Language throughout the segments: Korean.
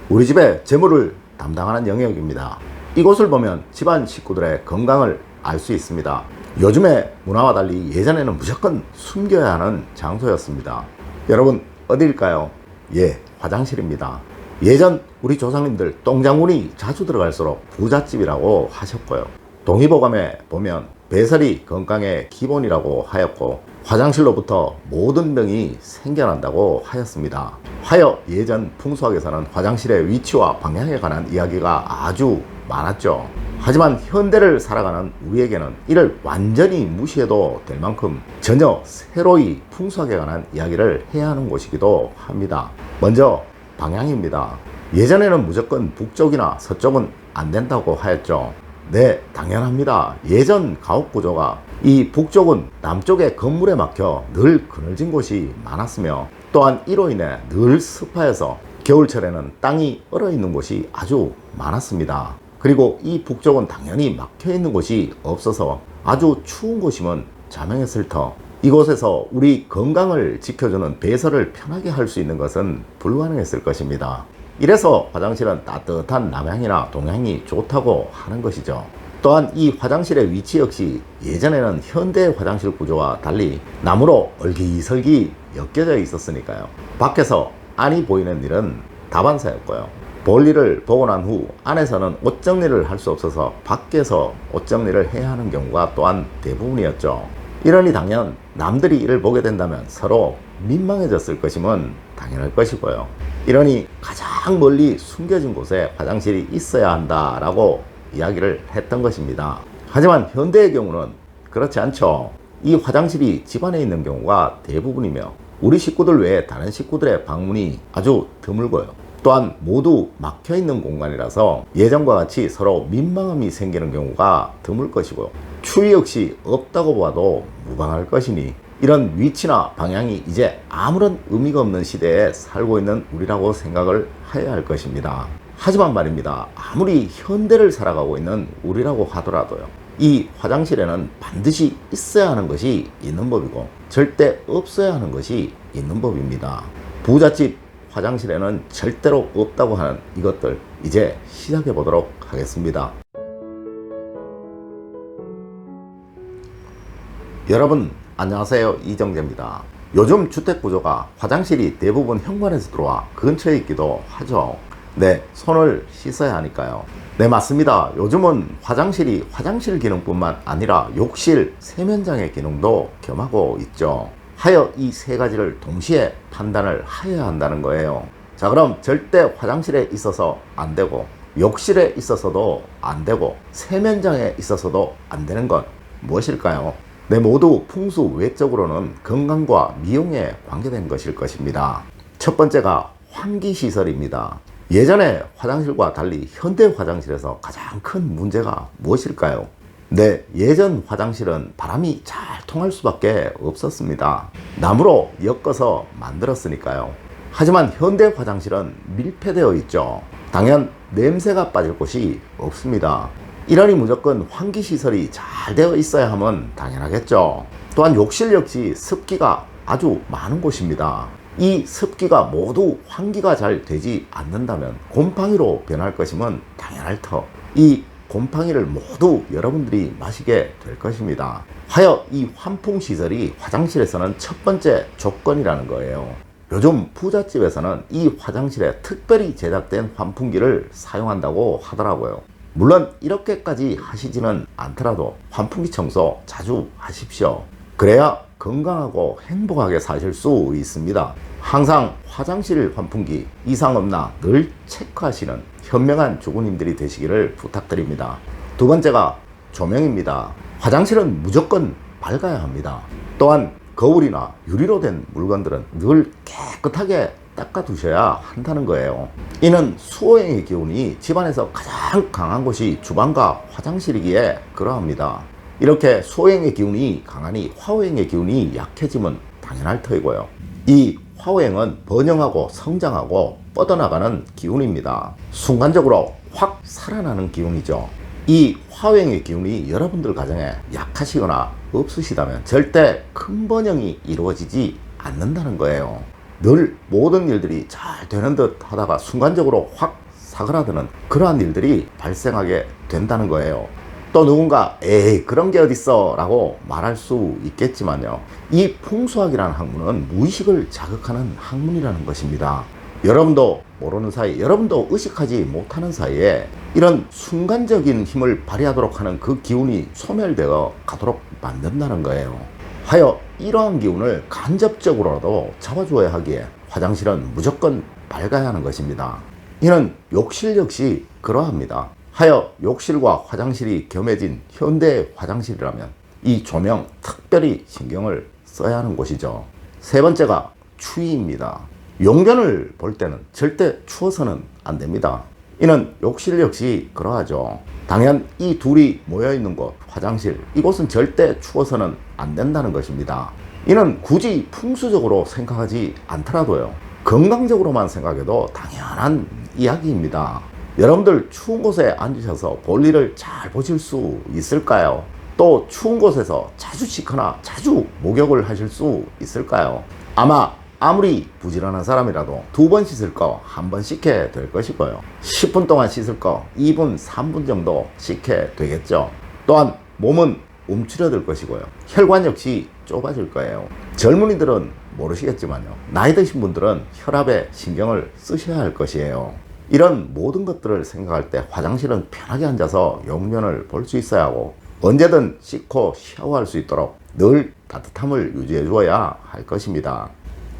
우리 집의 재물을 담당하는 영역입니다. 이곳을 보면 집안 식구들의 건강을 알 수 있습니다. 요즘의 문화와 달리 예전에는 무조건 숨겨야 하는 장소였습니다. 여러분, 어디일까요? 예, 화장실입니다. 예전 우리 조상님들 똥장군이 자주 들어갈수록 부잣집이라고 하셨고요. 동의보감에 보면 배설이 건강의 기본이라고 하였고 화장실로부터 모든 병이 생겨난다고 하였습니다. 하여 예전 풍수학에서는 화장실의 위치와 방향에 관한 이야기가 아주 많았죠. 하지만 현대를 살아가는 우리에게는 이를 완전히 무시해도 될 만큼 전혀 새로이 풍수학에 관한 이야기를 해야 하는 곳이기도 합니다. 먼저 방향입니다. 예전에는 무조건 북쪽이나 서쪽은 안 된다고 하였죠. 네, 당연합니다. 예전 가옥구조가 이 북쪽은 남쪽의 건물에 막혀 늘 그늘진 곳이 많았으며 또한 이로 인해 늘 습하여서 겨울철에는 땅이 얼어있는 곳이 아주 많았습니다. 그리고 이 북쪽은 당연히 막혀있는 곳이 없어서 아주 추운 곳이면 자명했을 터 이곳에서 우리 건강을 지켜주는 배설을 편하게 할 수 있는 것은 불가능했을 것입니다. 이래서 화장실은 따뜻한 남향이나 동향이 좋다고 하는 것이죠. 또한 이 화장실의 위치 역시 예전에는 현대의 화장실 구조와 달리 나무로 얼기설기 엮여져 있었으니까요. 밖에서 안이 보이는 일은 다반사였고요. 볼일을 보고 난 후 안에서는 옷 정리를 할 수 없어서 밖에서 옷 정리를 해야 하는 경우가 또한 대부분이었죠. 이러니 당연 남들이 이를 보게 된다면 서로 민망해졌을 것임은 당연할 것이고요. 이러니 가장 멀리 숨겨진 곳에 화장실이 있어야 한다라고 이야기를 했던 것입니다. 하지만 현대의 경우는 그렇지 않죠. 이 화장실이 집안에 있는 경우가 대부분이며 우리 식구들 외에 다른 식구들의 방문이 아주 드물고요. 또한 모두 막혀있는 공간이라서 예전과 같이 서로 민망함이 생기는 경우가 드물 것이고요. 추위 역시 없다고 봐도 무방할 것이니 이런 위치나 방향이 이제 아무런 의미가 없는 시대에 살고 있는 우리라고 생각을 해야 할 것입니다. 하지만 말입니다. 아무리 현대를 살아가고 있는 우리라고 하더라도요. 이 화장실에는 반드시 있어야 하는 것이 있는 법이고 절대 없어야 하는 것이 있는 법입니다. 부잣집 화장실에는 절대로 없다고 하는 이것들 이제 시작해 보도록 하겠습니다. 여러분 안녕하세요, 이정재입니다. 요즘 주택구조가 화장실이 대부분 현관에서 들어와 근처에 있기도 하죠. 네, 손을 씻어야 하니까요. 네, 맞습니다. 요즘은 화장실이 화장실 기능뿐만 아니라 욕실, 세면장의 기능도 겸하고 있죠. 하여 이 세 가지를 동시에 판단을 해야 한다는 거예요. 자, 그럼 절대 화장실에 있어서 안 되고 욕실에 있어서도 안 되고 세면장에 있어서도 안 되는 건 무엇일까요? 네, 모두 풍수 외적으로는 건강과 미용에 관계된 것일 것입니다. 첫 번째가 환기시설입니다. 예전의 화장실과 달리 현대 화장실에서 가장 큰 문제가 무엇일까요? 네, 예전 화장실은 바람이 잘 통할 수밖에 없었습니다. 나무로 엮어서 만들었으니까요. 하지만 현대 화장실은 밀폐되어 있죠. 당연 냄새가 빠질 곳이 없습니다. 이러니 무조건 환기시설이 잘 되어 있어야 하면 당연하겠죠. 또한 욕실 역시 습기가 아주 많은 곳입니다. 이 습기가 모두 환기가 잘 되지 않는다면 곰팡이로 변할 것이면 당연할 터 이 곰팡이를 모두 여러분들이 마시게 될 것입니다. 하여 이 환풍시설이 화장실에서는 첫 번째 조건이라는 거예요. 요즘 부잣집에서는 이 화장실에 특별히 제작된 환풍기를 사용한다고 하더라고요. 물론 이렇게까지 하시지는 않더라도 환풍기 청소 자주 하십시오. 그래야 건강하고 행복하게 사실 수 있습니다. 항상 화장실 환풍기 이상 없나 늘 체크하시는 현명한 주부님들이 되시기를 부탁드립니다. 두 번째가 조명입니다. 화장실은 무조건 밝아야 합니다. 또한 거울이나 유리로 된 물건들은 늘 깨끗하게 닦아 두셔야 한다는 거예요. 이는 수호행의 기운이 집안에서 가장 강한 곳이 주방과 화장실이기에 그러합니다. 이렇게 수호행의 기운이 강하니 화호행의 기운이 약해지면 당연할 터이고요. 이 화호행은 번영하고 성장하고 뻗어나가는 기운입니다. 순간적으로 확 살아나는 기운이죠. 이 화호행의 기운이 여러분들 가정에 약하시거나 없으시다면 절대 큰 번영이 이루어지지 않는다는 거예요. 늘 모든 일들이 잘 되는 듯 하다가 순간적으로 확 사그라드는 그러한 일들이 발생하게 된다는 거예요. 또 누군가 에이 그런 게 어딨어 라고 말할 수 있겠지만요, 이 풍수학이라는 학문은 무의식을 자극하는 학문이라는 것입니다. 여러분도 모르는 사이, 여러분도 의식하지 못하는 사이에 이런 순간적인 힘을 발휘하도록 하는 그 기운이 소멸되어 가도록 만든다는 거예요. 하여 이러한 기운을 간접적으로라도 잡아줘야 하기에 화장실은 무조건 밝아야 하는 것입니다. 이는 욕실 역시 그러합니다. 하여 욕실과 화장실이 겸해진 현대 화장실이라면 이 조명 특별히 신경을 써야 하는 곳이죠. 세 번째가 추위입니다. 용변을 볼 때는 절대 추워서는 안 됩니다. 이는 욕실 역시 그러하죠. 당연 이 둘이 모여있는 곳, 화장실, 이곳은 절대 추워서는 안 된다는 것입니다. 이는 굳이 풍수적으로 생각하지 않더라도요, 건강적으로만 생각해도 당연한 이야기입니다. 여러분들 추운 곳에 앉으셔서 볼일을 잘 보실 수 있을까요? 또 추운 곳에서 자주 씻거나 자주 목욕을 하실 수 있을까요? 아마 아무리 부지런한 사람이라도 2번 씻을 거 1번 씻게 될 것이고요. 10분 동안 씻을 거 2분, 3분 정도 씻게 되겠죠. 또한 몸은 움츠려들 것이고요. 혈관 역시 좁아질 거예요. 젊은이들은 모르시겠지만요, 나이 드신 분들은 혈압에 신경을 쓰셔야 할 것이에요. 이런 모든 것들을 생각할 때 화장실은 편하게 앉아서 용변을 볼 수 있어야 하고 언제든 씻고 샤워할 수 있도록 늘 따뜻함을 유지해 주어야 할 것입니다.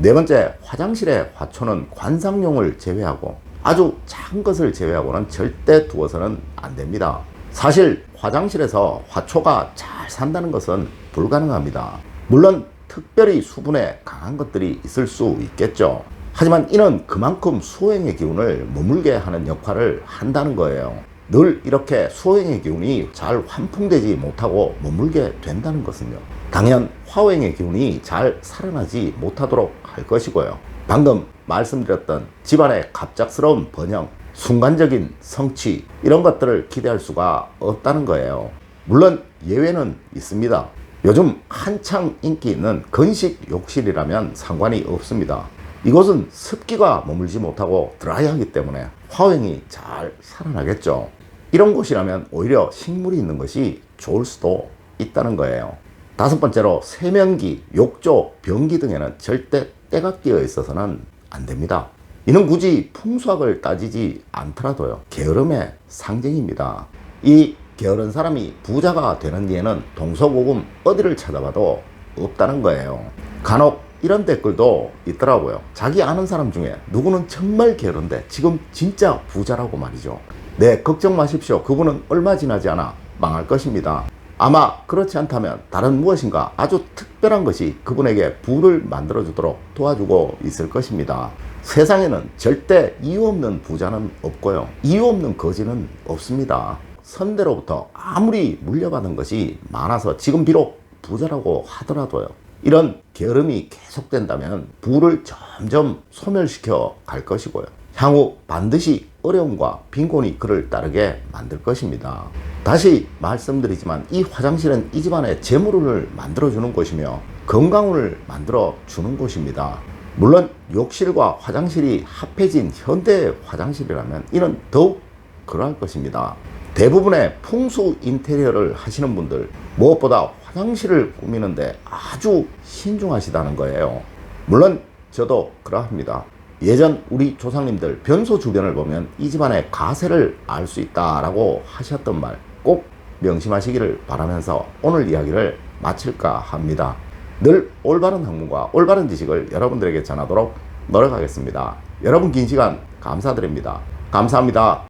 네 번째, 화장실의 화초는 관상용을 제외하고 아주 작은 것을 제외하고는 절대 두어서는 안 됩니다. 사실 화장실에서 화초가 잘 산다는 것은 불가능합니다. 물론 특별히 수분에 강한 것들이 있을 수 있겠죠. 하지만 이는 그만큼 수호행의 기운을 머물게 하는 역할을 한다는 거예요. 늘 이렇게 수호행의 기운이 잘 환풍되지 못하고 머물게 된다는 것은요, 당연 화호행의 기운이 잘 살아나지 못하도록 할 것이고요, 방금 말씀드렸던 집안의 갑작스러운 번영, 순간적인 성취, 이런 것들을 기대할 수가 없다는 거예요. 물론 예외는 있습니다. 요즘 한창 인기 있는 건식 욕실이라면 상관이 없습니다. 이곳은 습기가 머물지 못하고 드라이하기 때문에 화호행이 잘 살아나겠죠. 이런 곳이라면 오히려 식물이 있는 것이 좋을 수도 있다는 거예요. 다섯 번째로, 세면기, 욕조, 변기 등에는 절대 때가 끼어 있어서는 안 됩니다. 이는 굳이 풍수학을 따지지 않더라도요, 게으름의 상징입니다. 이 게으른 사람이 부자가 되는 예는 동서고금 어디를 찾아봐도 없다는 거예요. 간혹 이런 댓글도 있더라고요. 자기 아는 사람 중에 누구는 정말 게으른데 지금 진짜 부자라고 말이죠. 네, 걱정 마십시오. 그분은 얼마 지나지 않아 망할 것입니다. 아마 그렇지 않다면 다른 무엇인가 아주 특별한 것이 그분에게 부를 만들어 주도록 도와주고 있을 것입니다. 세상에는 절대 이유 없는 부자는 없고요, 이유 없는 거지는 없습니다. 선대로부터 아무리 물려받은 것이 많아서 지금 비록 부자라고 하더라도요, 이런 게으름이 계속된다면 부를 점점 소멸시켜 갈 것이고요, 향후 반드시 어려움과 빈곤이 그를 따르게 만들 것입니다. 다시 말씀드리지만 이 화장실은 이 집안의 재물운을 만들어주는 곳이며 건강운을 만들어주는 곳입니다. 물론 욕실과 화장실이 합해진 현대 화장실이라면 이는 더욱 그러할 것입니다. 대부분의 풍수 인테리어를 하시는 분들, 무엇보다 화장실을 꾸미는데 아주 신중하시다는 거예요. 물론 저도 그러합니다. 예전 우리 조상님들 변소 주변을 보면 이 집안의 가세를 알 수 있다라고 하셨던 말 꼭 명심하시기를 바라면서 오늘 이야기를 마칠까 합니다. 늘 올바른 학문과 올바른 지식을 여러분들에게 전하도록 노력하겠습니다. 여러분 긴 시간 감사드립니다. 감사합니다.